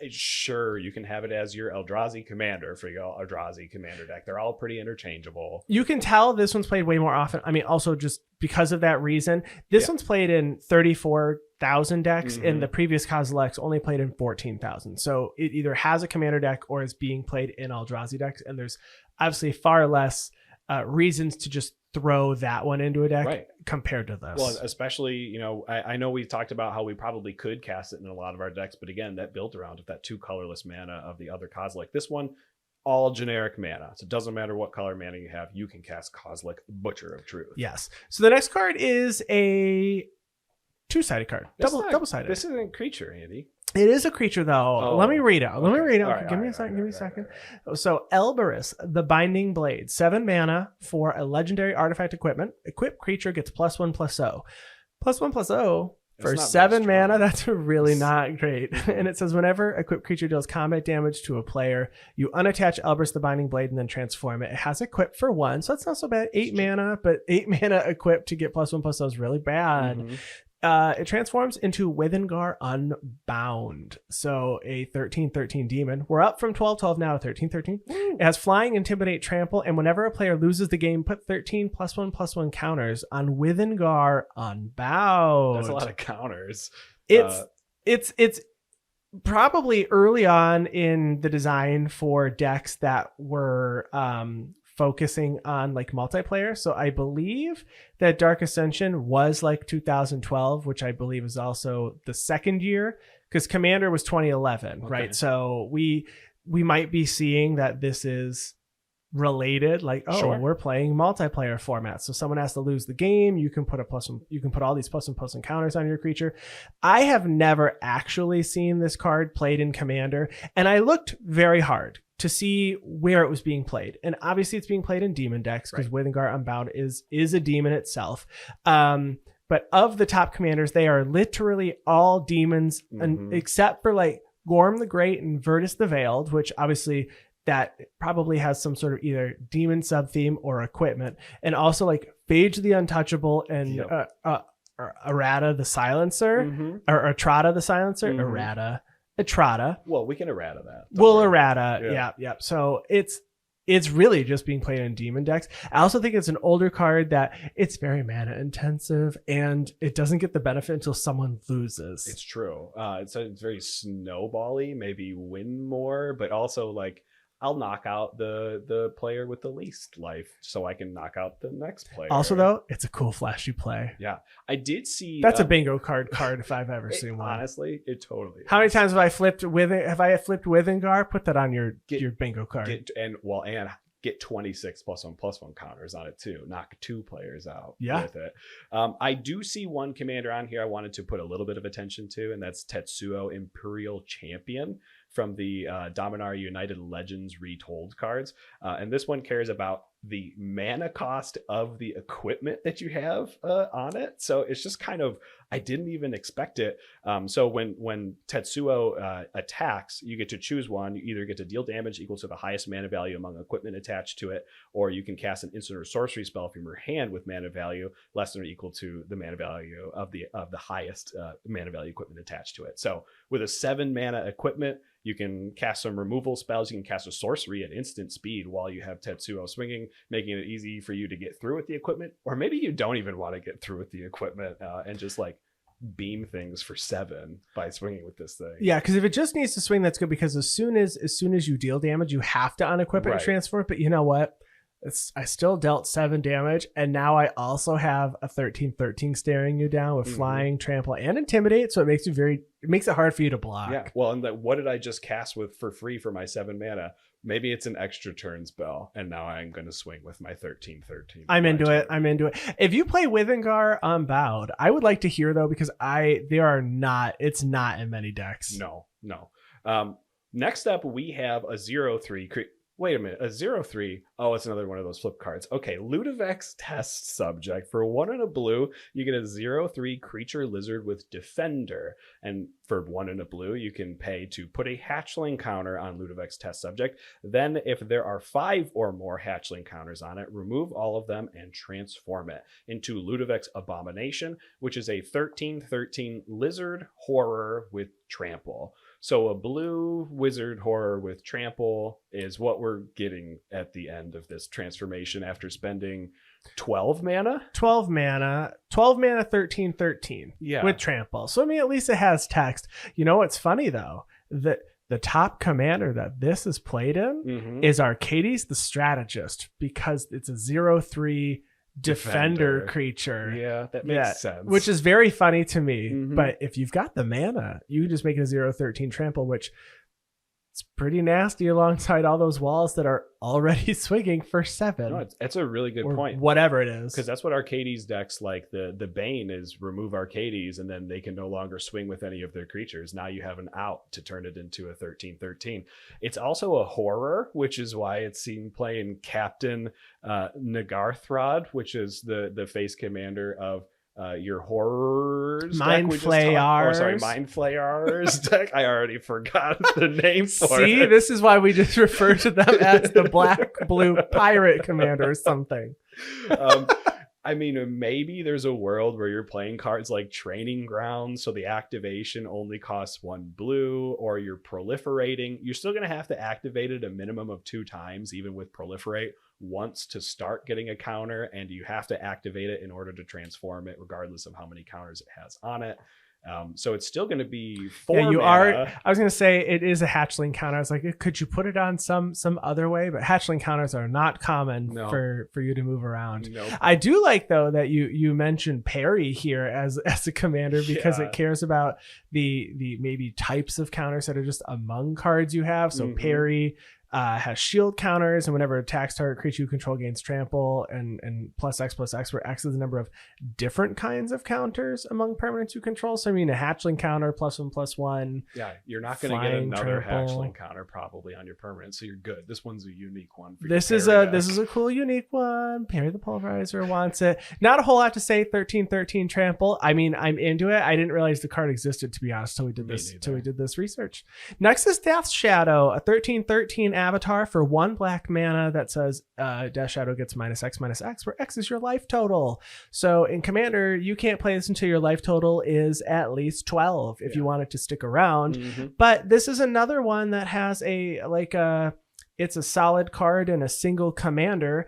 Sure, you can have it as your Eldrazi commander for your Eldrazi commander deck. They're all pretty interchangeable. You can tell this one's played way more often. I mean, also just because of that reason. This one's played in 34,000 decks, and the previous Kozilek's only played in 14,000. So it either has a commander deck or is being played in Eldrazi decks, and there's obviously far less reasons to just throw that one into a deck compared to this. Well, especially, I know we talked about how we probably could cast it in a lot of our decks, but again, that built around that 2 colorless mana of the other Kozilek. This one, all generic mana. So it doesn't matter what color mana you have, you can cast Kozilek, Butcher of Truth. Yes. So the next card is a 2-sided card. Double-sided. This isn't a creature, Andy. It is a creature, though. Oh, let me read it. Let me read it. Right, give me a second. So Elberus, the Binding Blade, 7 mana for a legendary artifact equipment. Equipped creature gets +1/+0. +1/+0 for 7 mana. That's really not great. And it says whenever equipped creature deals combat damage to a player, you unattach Elberus, the Binding Blade, and then transform it. It has equip for 1, so that's not so bad. 8 mana, but 8 mana equipped to get +1/+0 is really bad. Mm-hmm. It transforms into Withengar Unbound. So a 13/13 demon. We're up from 12/12 now to 13/13. It has Flying, Intimidate, Trample, and whenever a player loses the game, put 13 +1/+1 counters on Withengar Unbound. That's a lot of counters. It's probably early on in the design for decks that were focusing on like multiplayer. So I believe that Dark Ascension was like 2012, which I believe is also the second year, because Commander was 2011, right? So we might be seeing that this is related, like, we're playing multiplayer formats, so someone has to lose the game, you can put all these +1/+1 counters on your creature. I have never actually seen this card played in Commander, and I looked very hard to see where it was being played. And obviously it's being played in demon decks because Withengar Unbound is a demon itself. But of the top commanders, they are literally all demons, except for like Gorm the Great and Virtus the Veiled, which obviously that probably has some sort of either demon sub-theme or equipment. And also like Phage the Untouchable and Errata the Silencer, or Atrata the Silencer, Atrata. Well, we can errata that. Errata. Yeah. So it's really just being played in demon decks. I also think it's an older card that it's very mana intensive, and it doesn't get the benefit until someone loses. It's true. It's very snowbally, maybe win more, but also like I'll knock out the player with the least life so I can knock out the next player. Also, though, it's a cool flashy play. Yeah. I did see... That's a bingo card if I've ever seen one. Honestly, it totally is. How many times have I flipped Withengar? Put that on your bingo card. And get 26 +1/+1 counters on it too. Knock 2 players out with it. I do see one commander on here I wanted to put a little bit of attention to, and that's Tetsuo, Imperial Champion, from the Dominaria United Legends Retold cards. And this one cares about the mana cost of the equipment that you have on it. So it's just kind of, I didn't even expect it. So when Tetsuo attacks, you get to choose one. You either get to deal damage equal to the highest mana value among equipment attached to it, or you can cast an instant or sorcery spell from your hand with mana value less than or equal to the mana value of the highest mana value equipment attached to it. So with a 7 mana equipment, you can cast some removal spells. You can cast a sorcery at instant speed while you have Tetsuo swinging, making it easy for you to get through with the equipment. Or maybe you don't even want to get through with the equipment and just like beam things for 7 by swinging with this thing. Yeah, because if it just needs to swing, that's good, because as soon as you deal damage, you have to unequip it and transfer it. But you know what? I still dealt 7 damage, and now I also have a 13/13 staring you down with flying, trample, and intimidate. So it makes it hard for you to block. Yeah. Well, and what did I just cast with for free for my 7 mana? Maybe it's an extra turn spell, and now I'm going to swing with my 13/13. I'm into it. If you play Withengar Unbowed, I would like to hear though, because it's not in many decks. No. Next up, we have a 0/3. Wait a minute, a 0/3. Oh, it's another one of those flip cards. Okay, Ludovic's Test Subject. For 1 and a blue, you get a 0/3 creature lizard with Defender. And for 1 and a blue, you can pay to put a hatchling counter on Ludovic's Test Subject. Then, if there are 5 or more hatchling counters on it, remove all of them and transform it into Ludovic's Abomination, which is a 13/13 lizard horror with trample. So a blue wizard horror with trample is what we're getting at the end of this transformation after spending 12 mana? 12 mana, 13/13. Yeah. With trample. So, I mean, at least it has text. You know what's funny, though? That the top commander that this is played in is Arcades the Strategist, because it's a 0/3 defender creature. Yeah, that makes sense. Which is very funny to me. But if you've got the mana, you can just make it a 0/13 trample, which it's pretty nasty alongside all those walls that are already swinging for 7. No, it's a really good point. Whatever it is. Because that's what Arcades decks like. The Bane is remove Arcades, and then they can no longer swing with any of their creatures. Now you have an out to turn it into a 13/13. It's also a horror, which is why it's seen playing Captain Nagarthrod, which is the face commander of your horrors Mind Flayers. Mind Flayers deck. I already forgot the name for it. See, this is why we just refer to them as the black blue pirate commander or something. I mean, maybe there's a world where you're playing cards like Training Grounds, so the activation only costs 1 blue, or you're proliferating. You're still going to have to activate it a minimum of 2 times, even with proliferate, once to start getting a counter, and you have to activate it in order to transform it, regardless of how many counters it has on it. So it's still going to be 4 mana. I was going to say it is a hatchling counter. I was like, could you put it on some other way? But hatchling counters are not common for you to move around. Nope. I do like, though, that you mentioned parry here as a commander, because it cares about the maybe types of counters that are just among cards you have. So parry has shield counters, and whenever attacks target creature you control gains trample, and +X, where X is the number of different kinds of counters among permanents you control. So I mean, a hatchling counter +1/+1. Yeah, you're not going to get another hatchling counter probably on your permanent, so you're good. This one's a unique one. This is a cool unique one. Parry the Pulverizer wants it. Not a whole lot to say. 13/13 trample. I mean, I'm into it. I didn't realize the card existed, to be honest, till we did this research. Next is Death Shadow, a 13/13 avatar for 1 black mana that says Death Shadow gets -X, where X is your life total. So in Commander, you can't play this until your life total is at least 12 if you want it to stick around. But this is another one that has it's a solid card in a single commander.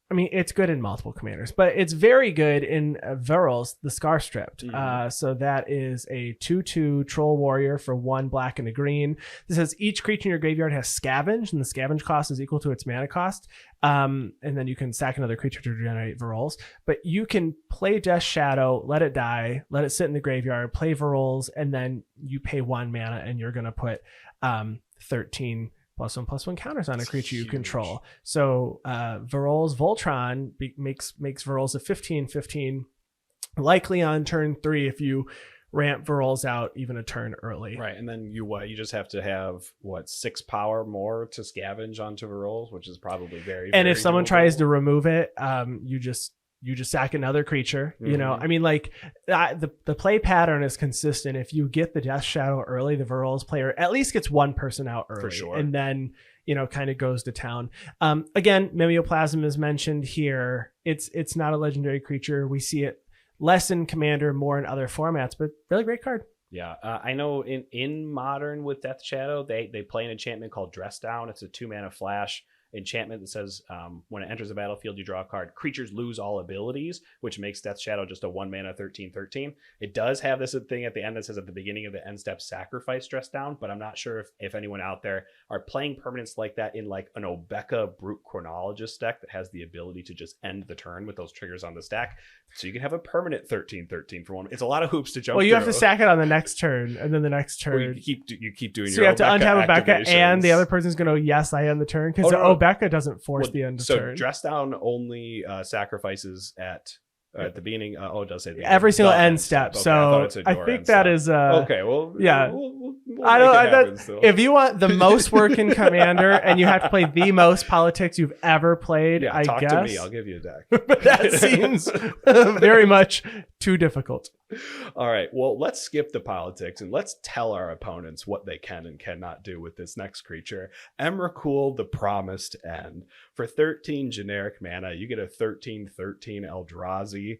I mean, it's good in multiple commanders, but it's very good in Verils, the Scar Stripped. So that is a 2/2 Troll Warrior for 1 black and a green. This says each creature in your graveyard has Scavenge, and the Scavenge cost is equal to its mana cost. And then you can sack another creature to generate Verils. But you can play Death Shadow, let it die, let it sit in the graveyard, play Verils, and then you pay 1 mana, and you're going to put 13 +1/+1 counters on a creature you control. So Verils Voltron makes Verils a 15/15, likely on turn 3 if you ramp Verils out even a turn early. Right, and then you just have to have 6 power more to scavenge onto Verils, which is probably very. And very if someone doable. tries to remove it, you just sack another creature. You know, I mean, like the play pattern is consistent. If you get the Death Shadow early, the Verils player at least gets 1 person out early, for sure, and then kind of goes to town. Again, Mimeoplasm is mentioned here. It's not a legendary creature. We see it less in Commander, more in other formats, but really great card. Yeah, I know in Modern with Death Shadow, they play an enchantment called Dress Down. It's a 2 mana flash. enchantment that says when it enters the battlefield, you draw a card. Creatures lose all abilities, which makes Death Shadow just a 1-mana 13/13. It does have this thing at the end that says at the beginning of the end step, sacrifice dress down, but I'm not sure if anyone out there are playing permanents like that in like an Obeka Brute Chronologist deck that has the ability to just end the turn with those triggers on the stack. So you can have a permanent 13/13 for one. It's a lot of hoops to jump through. You have to sack it on the next turn, and then the next turn. Well, you keep doing so your you have to untap Obeka, activations. and the other person's going to yes, I end the turn, because Obeka doesn't force the end of turn. So dress down only sacrifices at the beginning. It does say every single end step. Okay, so I think that is okay. Well, yeah. We'll I don't. If you want the most work in Commander and you have to play the most politics you've ever played, I talk guess. to me. I'll give you a deck. But that seems very much too difficult. All right. Well, let's skip the politics and let's tell our opponents what they can and cannot do with this next creature. Emrakul, the Promised End. For 13 generic mana, you get a 13/13 Eldrazi.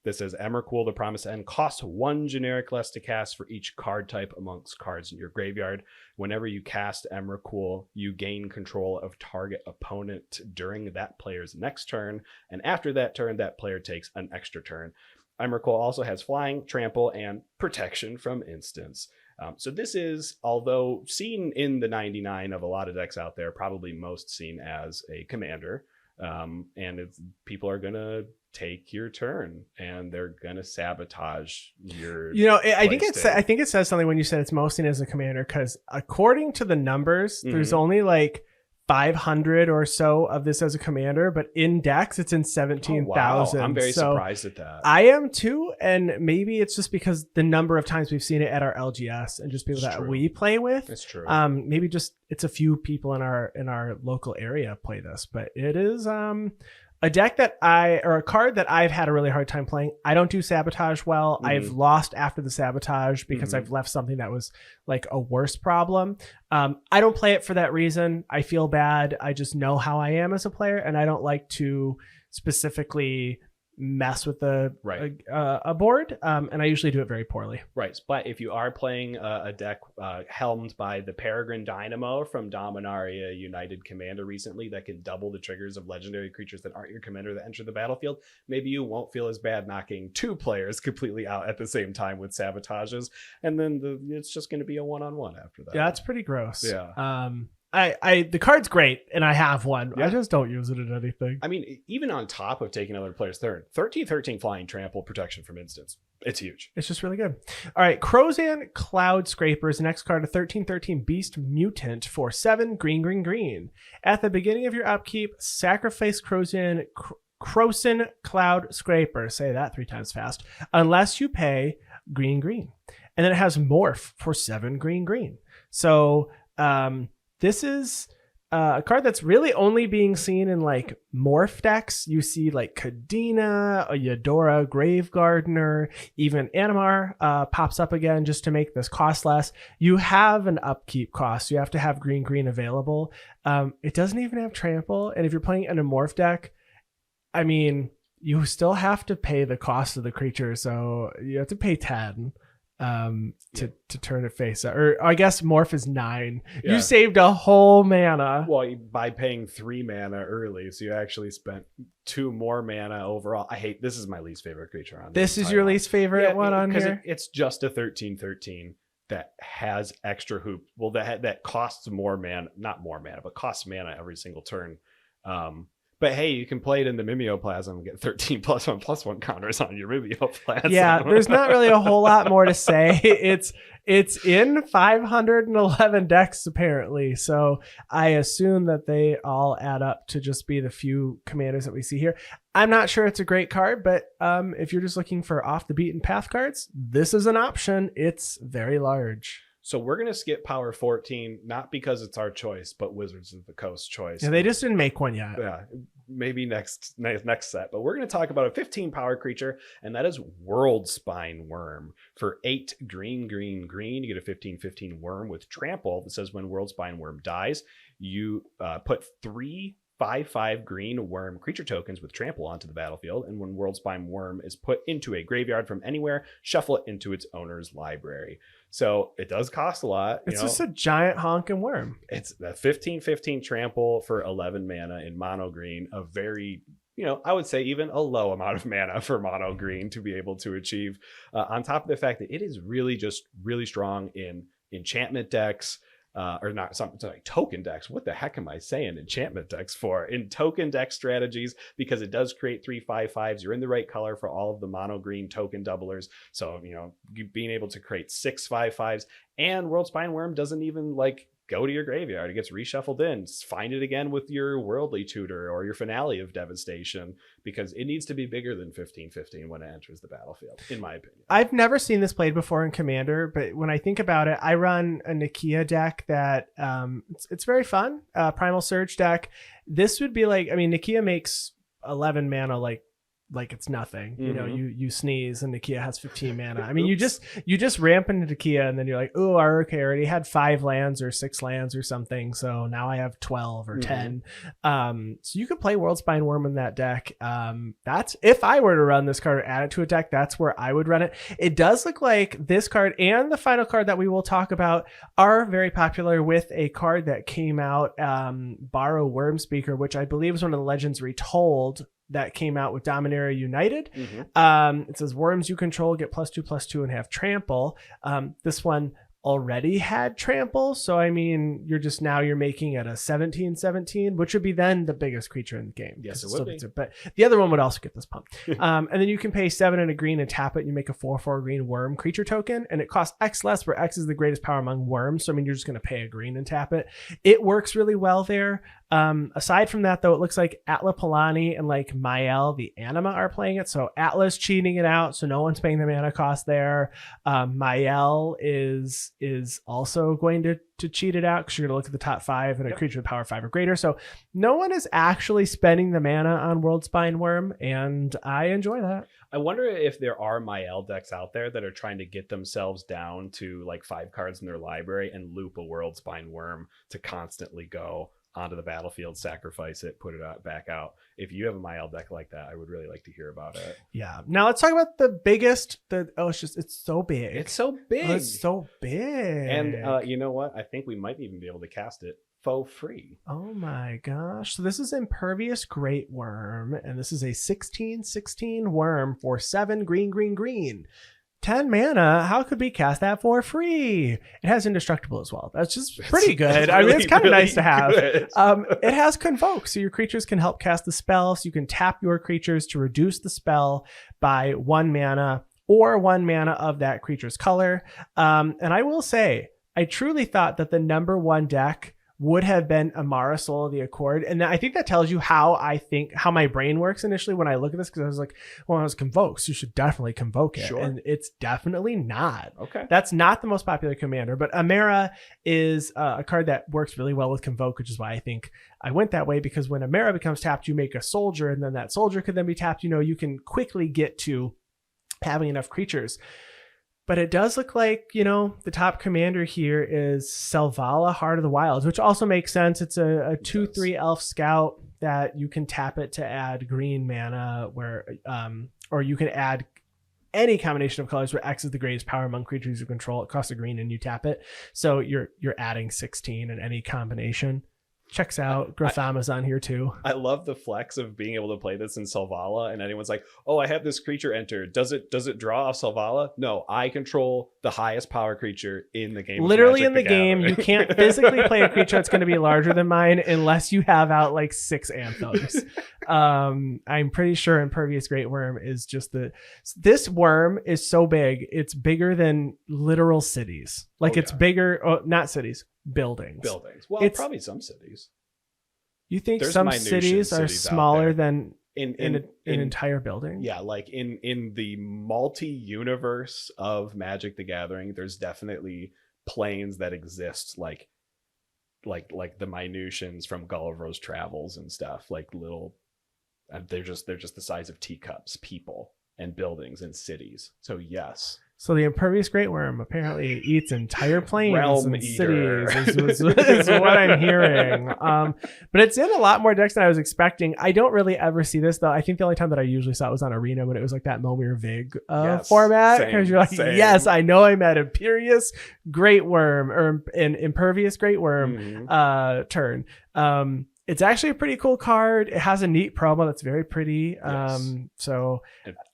This says Emrakul, the Promised End, costs 1 generic less to cast for each card type amongst cards in your graveyard. Whenever you cast Emrakul, you gain control of target opponent during that player's next turn, and after that turn, that player takes an extra turn. Emrakul also has flying, trample, and protection from instants. So this is, although seen in the 99 of a lot of decks out there, probably most seen as a commander. And people are going to take your turn and they're going to sabotage your I think it says something when you said it's most seen as a commander, because according to the numbers, there's only like 500 or so of this as a commander, but in decks it's in 17,000. I'm very surprised at that. I am too, and maybe it's just because the number of times we've seen it at our LGS and just people we play with. It's true. Maybe just it's a few people in our local area play this, but it is a deck or a card that I've had a really hard time playing. I don't do sabotage well. I've lost after the sabotage because I've left something that was like a worse problem. I don't play it for that reason. I feel bad. I just know how I am as a player, and I don't like to specifically mess with a board, and I usually do it very poorly. Right, but if you are playing a deck helmed by the Peregrine Dynamo from Dominaria United Commander recently that can double the triggers of legendary creatures that aren't your commander that enter the battlefield, maybe you won't feel as bad knocking 2 players completely out at the same time with sabotages, and then it's just going to be a one-on-one after that. Yeah, it's pretty gross. Yeah. The card's great, and I have one. Yeah. I just don't use it in anything. I mean, even on top of taking another player's turn, 13/13 flying, trample, protection from instants. It's huge. It's just really good. All right, Crozan Cloud Scrapers. Next card, a 13/13 Beast Mutant for 7 green. At the beginning of your upkeep, sacrifice Crozan Cloud Scraper. Say that 3 times fast. Unless you pay green. And then it has Morph for 7 green. So, this is a card that's really only being seen in like morph decks. You see like Kadena, a Eudora, Grave Gardener, even Animar pops up again just to make this cost less. You have an upkeep cost. You have to have green available. It doesn't even have trample. And if you're playing in a morph deck, I mean, you still have to pay the cost of the creature. So you have to pay 10. To turn it face up. Or I guess morph is 9. Yeah. You saved a whole mana. Well, by paying 3 mana early, so you actually spent 2 more mana overall. This is my least favorite creature on this. Is your least favorite one on here? It's just a 13/13 that has extra hoop. Well, that costs more mana, not more mana, but costs mana every single turn. But hey, you can play it in the Mimeoplasm and get 13 +1/+1 counters on your Mimeoplasm. Yeah, there's not really a whole lot more to say. It's in 511 decks apparently, so I assume that they all add up to just be the few commanders that we see here. I'm not sure it's a great card, but if you're just looking for off the beaten path cards, this is an option. It's very large. So we're going to skip Power 14, not because it's our choice, but Wizards of the Coast choice. Yeah, they just didn't make one yet. Yeah, maybe next set. But we're going to talk about a 15 power creature, and that is World Spine Worm. For 8 green, you get a 15/15 worm with trample that says when World Spine Worm dies, you put 3 5/5 green worm creature tokens with trample onto the battlefield, and when Worldspine Worm is put into a graveyard from anywhere, shuffle it into its owner's library. So it does cost a lot. It's just a giant honking worm. It's a 15/15 trample for 11 mana in mono green, a very, I would say even a low amount of mana for mono green to be able to achieve, on top of the fact that it is really just really strong in enchantment decks, or not something like token decks. What the heck am I saying enchantment decks for? In token deck strategies, because it does create 3/5/5s. You're in the right color for all of the mono green token doublers. So, being able to create 6/5/5s, and Worldspine Worm doesn't even go to your graveyard. It gets reshuffled in. Find it again with your Worldly Tutor or your Finale of Devastation, because it needs to be bigger than 15/15 when it enters the battlefield, in my opinion. I've never seen this played before in Commander, but when I think about it, I run a Nakia deck that it's very fun. Primal Surge deck. This would be Nakia makes 11 mana like it's nothing. You sneeze and Nakia has 15 mana. you just ramp into Nakia and then you're like, oh, okay, I already had 5 lands or 6 lands or something, so now I have 12 or 10. So you could play Worldspine Worm in that deck. That's, if I were to run this card or add it to a deck, that's where I would run it. It does look like this card and the final card that we will talk about are very popular with a card that came out, Borrow Wormspeaker, which I believe is one of the Legends Retold that came out with Dominaria United. It says worms you control get +2/+2 and have trample. This one already had trample, so you're making it a 17/17, which would be then the biggest creature in the game. Yes, it would be. But the other one would also get this pump. And then you can pay 7 and a green and tap it, and you make a 4/4 green worm creature token, and it costs X less, where X is the greatest power among worms. So you're just going to pay a green and tap it. It works really well there. Aside from that, though, it looks like Atla Palani and Mael the Anima are playing it. So Atla's cheating it out, so no one's paying the mana cost there. Mael is also going to cheat it out, because you're going to look at the top 5 and a creature with power 5 or greater. So no one is actually spending the mana on Worldspine Worm, and I enjoy that. I wonder if there are Mael decks out there that are trying to get themselves down to 5 cards in their library and loop a Worldspine Worm to constantly go onto the battlefield, sacrifice it, put it back out. If you have a Mael deck like that, I would really like to hear about it. Yeah. Now let's talk about the biggest. It's so big. It's so big. It's so big. And you know what? I think we might even be able to cast it for free. Oh my gosh. So this is Impervious Great Worm, and this is a 16/16 worm for 7 green. 10 mana. How could we cast that for free? It has Indestructible as well. That's just pretty good. It's kind of nice to have. It has Convoke, so your creatures can help cast the spell. So you can tap your creatures to reduce the spell by 1 mana or 1 mana of that creature's color. And I will say, I truly thought that the number 1 deck would have been Amara Soul of the Accord. And I think that tells you how my brain works initially when I look at this, because I was like, well, it was Convoke, so you should definitely Convoke it. Sure. And it's definitely not. Okay. That's not the most popular commander, but Amara is a card that works really well with Convoke, which is why I think I went that way, because when Amara becomes tapped, you make a soldier, and then that soldier could then be tapped. You can quickly get to having enough creatures. But it does look like, the top commander here is Selvala, Heart of the Wilds, which also makes sense. It's a 2/3 elf scout that you can tap it to add green mana, or you can add any combination of colors where X is the greatest power among creatures you control. It costs a green and you tap it. So you're adding 16 in any combination. Checks out. Grothama's on here too. I love the flex of being able to play this in Selvala, and anyone's like, oh, I have this creature enter. Does it draw off Selvala? No, I control the highest power creature in the game. Literally in the game, you can't physically play a creature that's going to be larger than mine unless you have out 6 anthems. I'm pretty sure Impervious Great Worm is just this worm is so big, it's bigger than literal cities. It's bigger, not cities. Buildings. Well, it's probably some cities. You think there's some cities are smaller than in an entire building? Yeah, in the multi-universe of Magic the Gathering, there's definitely planes that exist like the Minutions from Gulliver's Travels and stuff. Little, they're just the size of teacups, people and buildings and cities. So yes. So the impervious great worm apparently eats entire plains Realm and eater. cities is what I'm hearing. But it's in a lot more decks than I was expecting. I don't really ever see this, though. I think the only time that I usually saw it was on Arena when it was like that Momir Vig format. Because you're like, yes, I know I'm at Imperious Great Worm or an Impervious Great Worm turn. It's actually a pretty cool card. It has a neat promo that's very pretty. So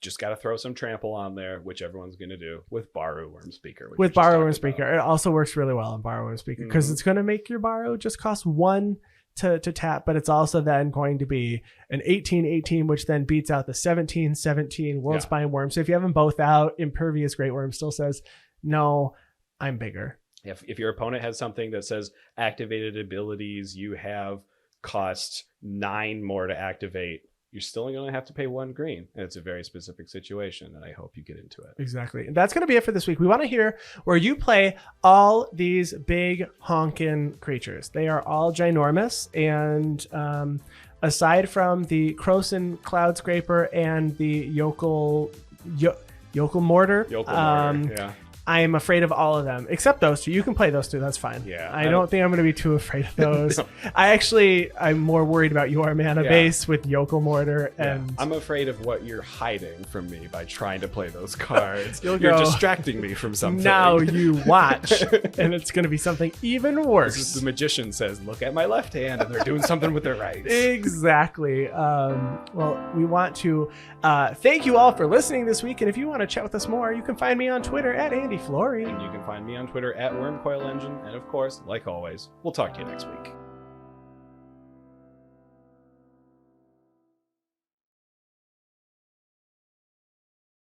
just got to throw some trample on there, which everyone's going to do with Borrow Worm Speaker. With Borrow Worm Speaker. It also works really well in Borrow Worm Speaker because it's going to make your Borrow just cost 1 to tap, but it's also then going to be an 18-18, which then beats out the 17-17 World Spine Worm. So if you have them both out, Impervious Great Worm still says, no, I'm bigger. If your opponent has something that says activated abilities, you have cost 9 more to activate, you're still only going to have to pay 1 green. And it's a very specific situation, and I hope you get into it. Exactly. And that's going to be it for this week. We want to hear where you play all these big honkin' creatures. They are all ginormous, and aside from the Croson Cloud Scraper and the Yokel Mortar, I am afraid of all of them, except those two. You can play those two. That's fine. Yeah, I don't think I'm going to be too afraid of those. No. I'm more worried about your mana base with Yokel Mortar. And I'm afraid of what you're hiding from me by trying to play those cards. You're distracting me from something. Now you watch, and it's going to be something even worse. The magician says, look at my left hand, and they're doing something with their right. Exactly. Well, we want to thank you all for listening this week. And if you want to chat with us more, you can find me on Twitter at Andy Flory. And you can find me on Twitter at WormCoilEngine. And of course, like always, we'll talk to you next week.